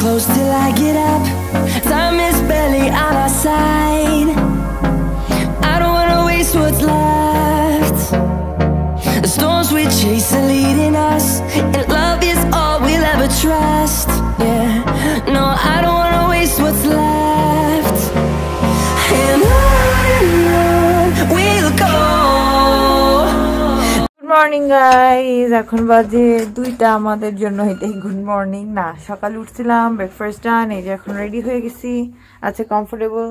close till I get up. Time is barely on our side. I don't wanna waste what's left. The storms we chase are leading us, and love is all we'll ever trust. Yeah, no, I don't wanna waste what's left. And on we'll go. Good morning guys, এখন বাজে 2টা আমাদের জন্য এটাই good morning না। সকালে উঠছিলাম, breakfast ডান, এই যে এখন রেডি হয়ে গেছি। আজকে কমফোর্টেবল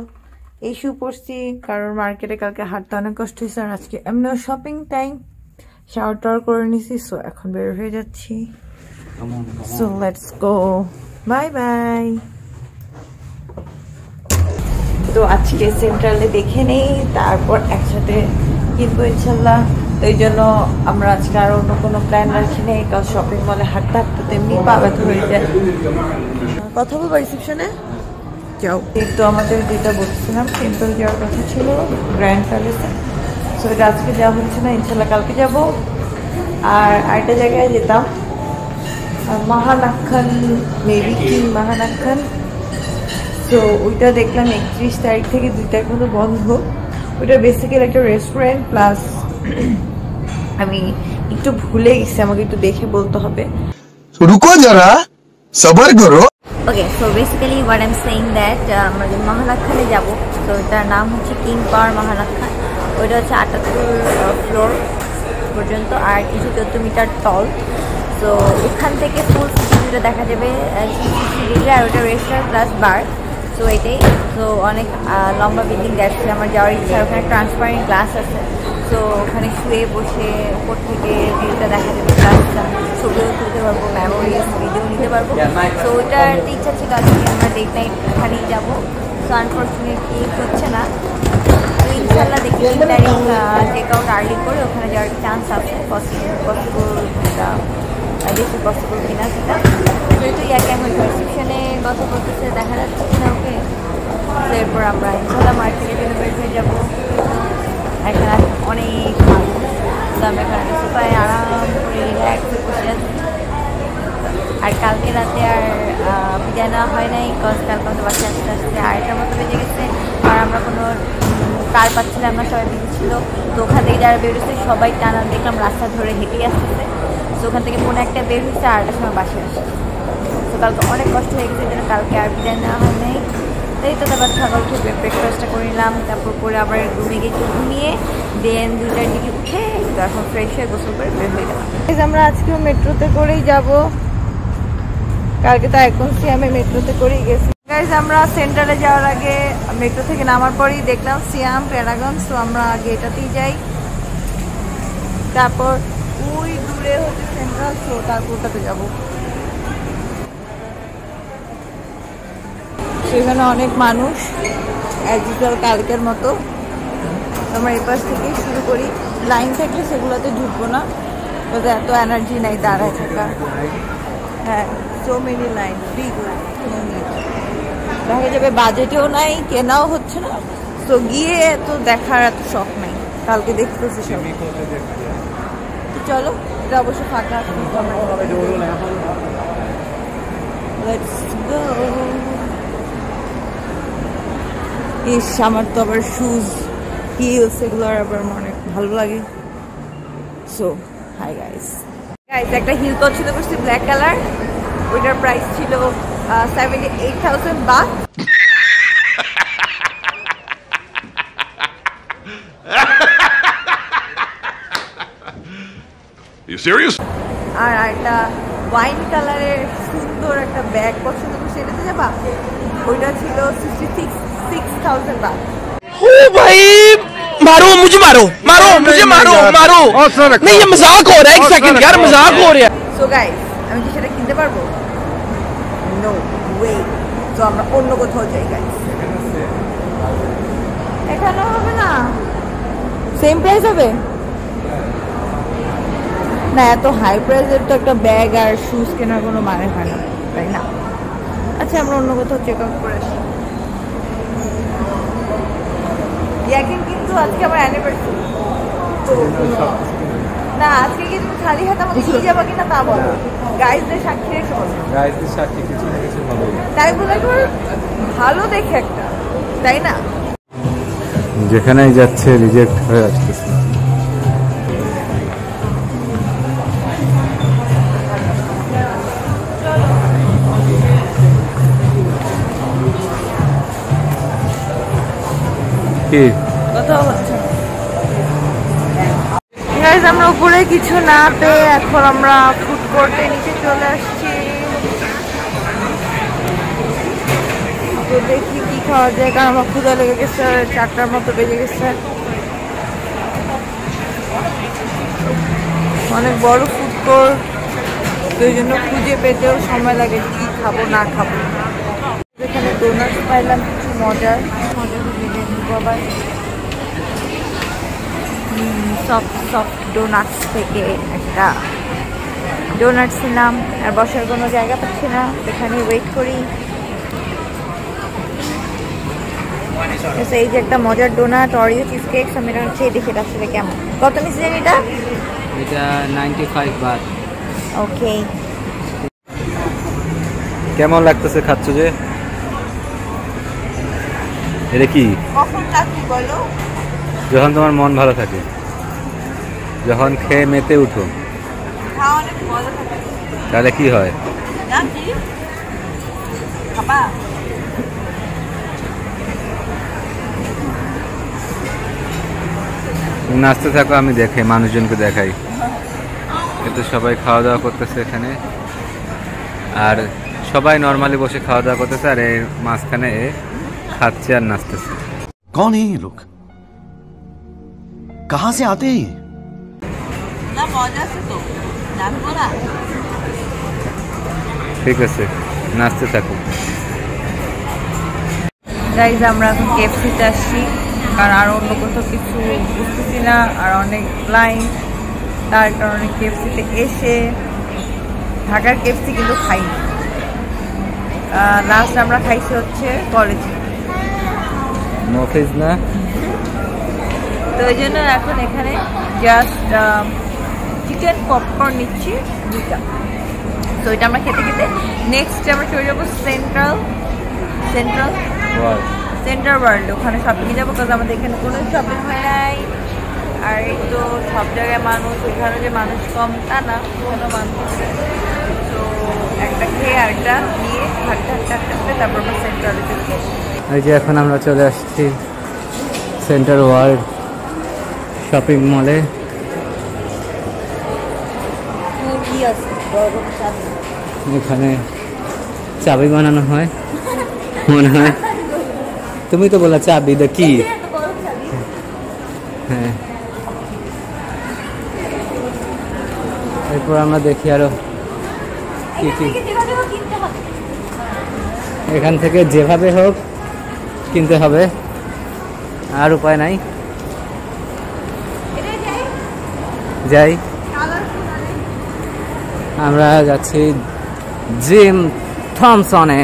এই শু পরছি কারণ মার্কেটে কালকে হাঁটতে অনেক কষ্ট হয়েছে, আর আজকে এমনিও শপিং টাইম। শাওয়ার টাওয়ার করে নিছি, সো এখন বের হয়ে যাচ্ছি। So let's go, bye bye. তো আজকে সেন্ট্রালে দেখে নেই, তারপর একসাথে কিনবো ইনশাল্লাহ। এই জন্য আমরা আজকে আর অন্য কোনো প্ল্যান রাখি নেই, কারণ শপিং মলে হাঁটতে হাঁটতে তেমনি পা ব্যথা হয়ে যায়। কথা বলবো রিসেপশনে যাও। তো আমাদের যেটা বলছিলাম টেম্পল যাওয়ার কথা ছিল গ্র্যান্ড প্যালেসে, সো এটা আজকে যাওয়া হচ্ছে না, ইনশাল্লাহ কালকে যাব। আর আরেকটা জায়গায় যেতাম মহানাক্ষণ, মেবি কি মহানাক্ষণ, তো ওইটা দেখলাম 31 তারিখ থেকে 2 তারিখ পর্যন্ত বন্ধ। ওইটা বেসিক্যালি একটা রেস্টুরেন্ট প্লাস, আমি একটু ভুলে গেছি, আমাকে একটু দেখে বলতে হবে। রুকো যারা, সবার করো। Okay, so basically what I am saying that আমরা যে মহানাক্ষণে যাব, তো এটার নাম হচ্ছে কিং পাওয়ার মহানাক্ষণ। ওইটা হচ্ছে 78 ফ্লোর পর্যন্ত আর 214 মিটার টল। তো ওখান থেকে ফুল সিটিটা দেখা যাবে, আর ওটা রেস্টুরেন্ট প্লাস বার। তো এটাই, তো অনেক লম্বা বিল্ডিং দেখছে, আমার যাওয়ার ইচ্ছা। ওখানে ট্রান্সপারেন্ট গ্লাস আছে, তো ওখানে শুয়ে বসে উপর থেকে ভিউটা দেখা যাবে, প্লাস ছবিও তুলতে পারবো, মেমোরিজ ভিডিও নিতে পারবো। তো ওইটার ইচ্ছা ছিল আজকে আমরা ডেট নাইট ওখানেই যাবো। তো আনফর্চুনেটলি হচ্ছে না, তো ইনশাল্লাহ দেখি 3 তারিখ টেক আউট আর্লি করে ওখানে যাওয়ার চান্স আছে। পসিবল এটা বেশি পসিবল কিনা সেটা, যেহেতু ইয়াকে এখন রিসেপশনে কথা বলতেছে, দেখা যাচ্ছে কিনা ওকে। তো এরপর আমরা ইনশাল্লাহ মার্কেটের জন্য বের হয়ে যাবো। এখানে অনেক মানুষ, তো আমরা এখানে সোফায় আরাম করে রিল্যাক্স বসে আছি। আর কালকে রাতে আর বিদায় নেওয়া হয় নাই, কজ কালকে আমাদের বাচ্চা আস্তে আস্তে 2:30টার মতো বেজে গেছে। আর আমরা কোনো কার পাচ্ছিলাম না, সবাই বিজি ছিল। তো ওখান থেকে যারা বেরোচ্ছে সবাই টানা দেখলাম রাস্তা ধরে হেঁটেই আসতেছে। তো ওখান থেকে কোনো একটা বের হয়েছে, 8টার সময় বাসে আসে। তো কালকে অনেক কষ্ট হয়ে গেছে, যেন কালকে আর বিদায় নেওয়া হয় নাই। তাই তো তারপর সকাল উঠে ব্রেকফাস্টটা করে নিলাম, তারপর করে আবার রুমে গিয়ে একটু ঘুমিয়ে দেন 2টার দিকে উঠে তো এখন ফ্রেশ হয়ে গোসল করে বের হয়ে গেলাম। আমরা আজকেও মেট্রোতে করেই যাব, কালকে তো এখন সিয়ামে মেট্রোতে করেই গেছি। গাইজ আমরা সেন্টারে যাওয়ার আগে মেট্রো থেকে নামার পরেই দেখলাম সিয়াম প্যারাগন, তো আমরা আগে এটাতেই যাই। তারপর ওই দূরে হচ্ছে সেন্ট্রাল, তো তারপর ওটাতে যাবো। সেখানে অনেক মানুষ, অ্যাজ ইউজুয়াল কালকের মতো। আমরা এই পাশ থেকেই শুরু করি, লাইন থাকলে সেগুলোতে ঢুকবো না, এত এনার্জি নাই দাঁড়ায় থাকা। হ্যাঁ, so many line, big line, দেখা যাবে বাজেটেও নাই, কেনাও হচ্ছে না। তো গিয়ে তো দেখার এত শখ নাই, কালকে দেখতেছি সব। চলো, এটা অবশ্য ফাঁকা। Let's go. ইস, আমার তো আবার শুজ হিলস এগুলো আবার অনেক ভালো লাগে। সো হাই গাইস, একটা হিল পছন্দ করছি ব্ল্যাক কালার, ওইটার প্রাইস ছিল 78,000 বাট। You serious? আর একটা ওয়াইন কালারের সুন্দর একটা ব্যাগ পছন্দ করছি, এটাতে যাবা, ওইটা ছিল 66,000 বাট। ओ भाई मारो मुझे, मारो मारो मुझे, मारो मारो। नहीं ये मजाक हो रहा है, एक सेकंड यार, मजाक हो रहा है। সো গাইস, আমি কি সেটা কিনতে পারবো? No way. তো আমরা অন্য কোথাও যাই গাইস। এখানে হবে না, সেম প্রাইস হবে না? এত হাই প্রাইসের তো একটা ব্যাগ আর শুজ কেনার কোনো মানে হয় না, তাই না? আচ্ছা, আমরা অন্য কোথাও চেক আউট করে আসি। কিন্তু আজকে আমার অ্যানিভার্সারি, তো না আজকে কি তুমি খালি হাতে আমাকে নিয়ে যাবো কিনা তা বলো, গাইজদের সাক্ষী রেখে বলো। গাইজদের সাক্ষী কিছু না কিছু হবে, তাই বলে একবার ভালো দেখে একটা, তাই না? যেখানেই যাচ্ছে রিজেক্ট হয়ে আসতেছে। কি কথা হচ্ছে গাইজ, আমরা উপরে কিছু না পেয়ে এখন আমরা ফুড কোর্টে নিচে চলে আসছি। তো দেখি কি খাওয়া যায়, কারণ আমার ক্ষুধা লেগে গেছে, 4টার মতো বেজে গেছে। অনেক বড় ফুড কোর্ট, তো এই জন্য খুঁজে পেতেও সময় লাগে কি খাবো না খাবো। এখানে ডোনাটস পাইলাম কিছু মজার আবার সফট ডোনাটস থেকে একটা ডোনাটস ছিলাম, আর বসার কোনো জায়গা পাচ্ছি না, এখানে ওয়েট করি। এই যে একটা মজার ডোনাট অরিও চিজ কেক, আমি এটা হচ্ছে দেখে এটা আসলে কেমন। কত নিচ্ছে জানি এটা? এটা 95 বাট। ওকে, কেমন লাগতেছে খাচ্ছ যে? এটা কি? কখন লাগবে বলো? যখন তোমার মন ভালো থাকে, যখন খেয়ে মেতে উঠো, খাওয়া অনেক মজা থাকে। তাহলে কি হয়? না কি খাবা? তুমি নাচতে থাকো, আমি দেখে মানুষজনকে দেখাই। কিন্তু সবাই খাওয়া দাওয়া করতেছে এখানে, আর সবাই নর্মালি বসে খাওয়া দাওয়া করতেছে, আর এর মাঝখানে এ খাচ্ছে আর নাচতেছে। कौन है ये लोग, कहां से आते हैं? না মজা আছে তো, নাচবো না? ঠিক আছে, নাচতে থাকো। গাইজ আমরা এখন কেএফসিতে আসছি, কারণ আর অন্য কোথাও কিছু বুঝতেছি না, আর অনেক লাইন, তার কারণে কেএফসিতে এসে ঢাকার কেএফসি কিন্তু খাইনি। লাস্ট আমরা খাইছি হচ্ছে কলেজে, মফিজ না, তো ওই জন্য এখন এখানে জাস্ট চিকেন পপকর্ন নিচ্ছি 2টা। তো এটা আমরা খেতে খেতে নেক্সট আমরা চলে যাবো সেন্ট্রাল ওয়ার্ল্ড, ওখানে শপিংয়ে যাবো, কারণ আমাদের এখানে কোনো শপিং হয় নাই। আর এই তো সব জায়গায় মানুষ, ওইখানে যে মানুষ কম তা না, ওখানে মানুষ। তো একটা খেয়ে আরেকটা নিয়ে হাঁটতে তারপর আমরা সেন্ট্রালে চলে যাবো। এই যে এখন আমরা চলে আসছি সেন্ট্রাল ওয়ার্ল্ড শপিং মলে। এখানে চাবি বানানো হয় মনে হয়, তুমি তো বলা চাবি দেখি। হ্যাঁ, এরপর আমরা দেখি আরো কি কি এখান থেকে যেভাবে হোক কিনতে হবে, আর উপায় নাই। যাই, আমরা যাচ্ছি জিম থমসনে।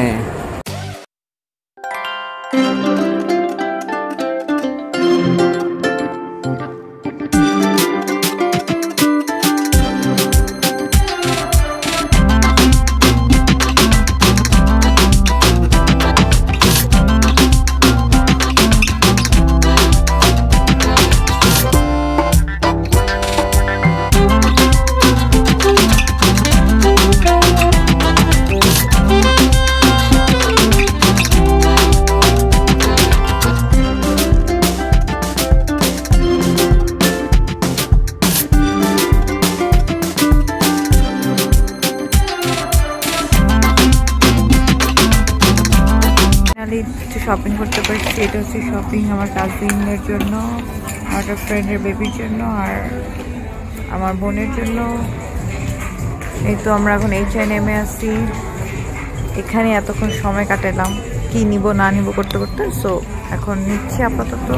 কিছু শপিং করতে পারছি। এটা হচ্ছে শপিং আমার কাজিনের জন্য, আমার একটা ফ্রেন্ডের বেবির জন্য, আর আমার বোনের জন্য। এই তো আমরা এখন H&M-এ আসছি, এখানে এতক্ষণ সময় কাটালাম কি নিব না নিব করতে করতে। সো এখন নিচ্ছি আপাতত,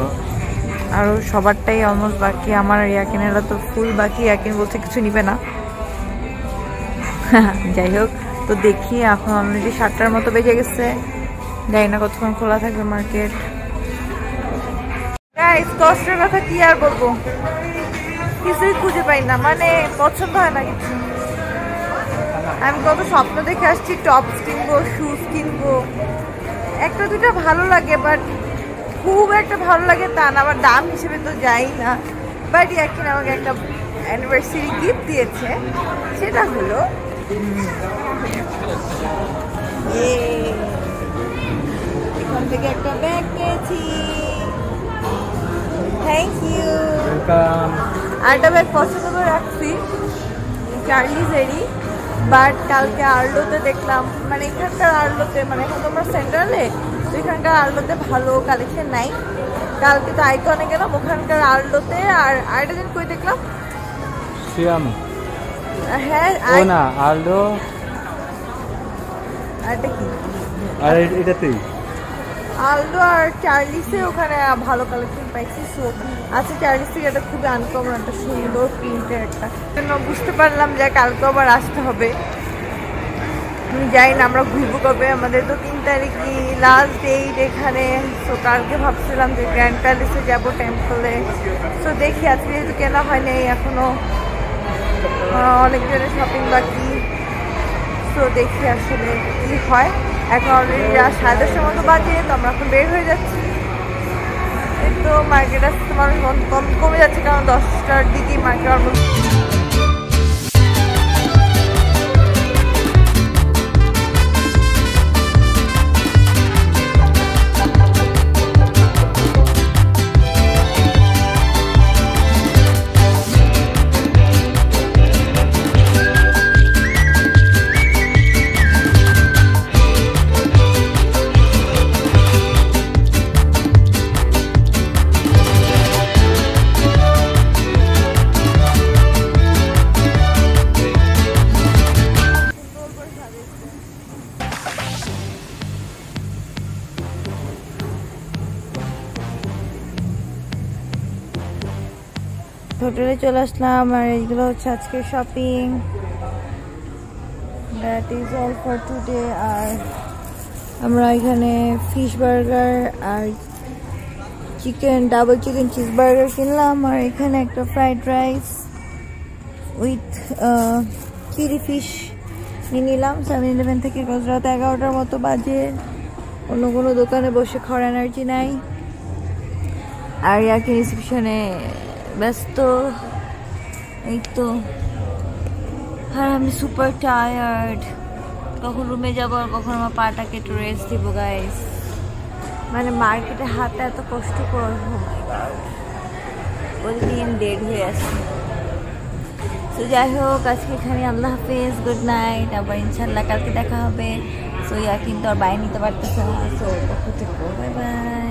আরও সবারটাই অলমোস্ট বাকি। আমার আর ইয়াকিনেরা তো ফুল বাকি, ইয়াকিন বলছে কিছু নিবে না। যাই হোক, তো দেখি এখন অলরেডি 7টার মতো বেজে গেছে, জানি না কতক্ষণ খোলা থাকবে মার্কেট। গাইস, কষ্টের কথা কি আর বলবো, কিছুই খুঁজে পাই না, মানে পছন্দ হয় না কিছু। আমি কত স্বপ্ন দেখে আসছি, টপস কিনবো, শুজ কিনবো, একটা দুটা ভালো লাগে, বাট খুব একটা ভালো লাগে তা না, আবার দাম হিসেবে তো যাই না। বাট ইয়াকিন আমাকে একটা অ্যানিভার্সারি গিফট দিয়েছে, সেটা হলো এখান থেকে একটা ব্যাগ পেয়েছি, থ্যাংক ইউ। আরেকটা ব্যাগ পছন্দ করে রাখছি চার্লিজেরই, বাট কালকে আর্লোতে দেখলাম, মানে এখানকার আর্লোতে, মানে এখন তোমরা সেন্ট্রালে, তো এখানকার আর্লোতে ভালো কালেকশন নাই। কালকে তো আইকনে গেলাম, ওখানকার আর্লোতে। আর আরেকটা দিন কই দেখলাম, হ্যাঁ না আর্লো, আরেকটা কি, আর এটাতেই আলডো আর চার্লিসে ওখানে ভালো কালেকশন পাইছি। সো আচ্ছা, চার্লিস থেকে এটা খুবই আনকমন, একটা সুন্দর প্রিন্টের একটা, বুঝতে পারলাম যে কালকে আবার আসতে হবে। আমি যাই না আমরা ঘুরবো কবে, আমাদের তো 3 তারিখই লাস্ট ডেট এখানে। সো কালকে ভাবছিলাম যে গ্র্যান্ড প্যালেসে যাবো, টেম্পলে। সো দেখি, আজকে যেহেতু কেনা হয় নাই এখনো, অনেক জনের শপিং বাকি। সো দেখি আসলে কি হয়। এখন অলরেডি রাত 10:30 মতো বাজে, তো আমরা এখন বের হয়ে যাচ্ছি। তো মার্কেট আসতে মানুষ কমে যাচ্ছে, কারণ 10টার দিকেই মার্কেট অলমোস্ট। হোটেলে চলে আসলাম, আর এইগুলো হচ্ছে আজকের shopping. That is all for today. আর আমরা এখানে ফিশ বার্গার আর ডাবল চিকেন চিজ বার্গার কিনলাম, আর এখানে একটা fried rice with chilli fish নিয়ে নিলাম 7-Eleven থেকে। রাত 11টার মতো বাজে, অন্য কোনো দোকানে বসে খাওয়ার এনার্জি নাই। আর ইয়ার্কি রিসেপশনে ব্যস্ত, এই তো। আর আমি সুপার টায়ার্ড, কখন রুমে যাবো আর কখন আমার পাটা কেটে রেস্ট দিব গাইস। মানে মার্কেটে হাতে এত কষ্ট করবো, প্রতিদিন ডেড হয়ে আসছে। তো যাই হোক, আজকে এখানে আল্লাহ হাফেজ, গুড নাইট। আবার ইনশাল্লাহ কালকে দেখা হবে। সো ইয়া কিন্তু আর বাইরে নিতে পারতেছে না, সো বাই বাই।